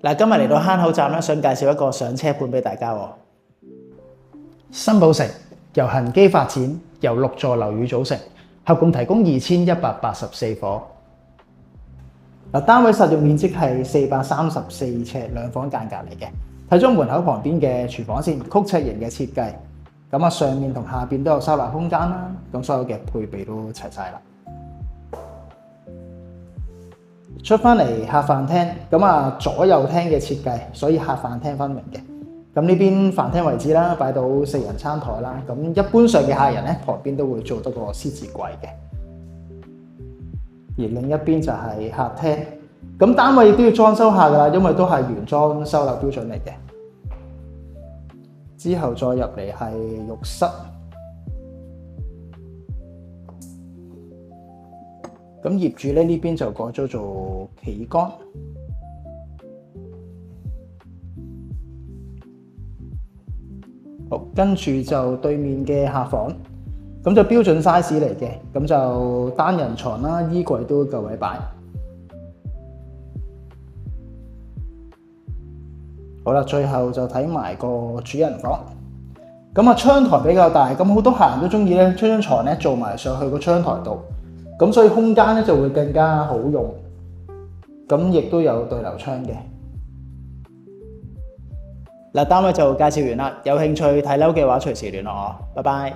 嗱，今日嚟到坑口站咧，想介紹一個上車盤俾大家喎。新寶城由恒基發展，由6座樓宇組成，合共提供2184伙。嗱，單位實用面積係434尺兩房間隔嚟嘅。睇咗門口旁邊嘅廚房先，曲尺型嘅設計。咁啊，上面同下邊都有收納空間啦。咁所有嘅配備都齊晒啦。出翻嚟客飯廳，咁啊左右廳嘅設計，所以客飯廳分明嘅。咁呢邊飯廳位置啦，擺到4人餐台啦。咁一般上嘅客人咧，旁邊都會做多個獅子櫃嘅。而另一邊就係客廳。咁單位亦都要裝修下噶啦，因為都係原裝收納標準嚟嘅。之後再入嚟係浴室。咁業主咧呢邊就改咗做企缸。好，跟住就對面嘅客房，咁就標準 size 嚟嘅，咁就單人床啦，衣櫃都夠位擺。好啦，最後就睇埋個主人房。咁啊，窗台比較大，咁好多客人都中意咧，將張床咧做埋上去個窗台度，咁所以空間咧就會更加好用。咁亦都有對流窗嘅。嗱，單位就介紹完啦，有興趣睇樓嘅話，隨時聯絡我。拜拜。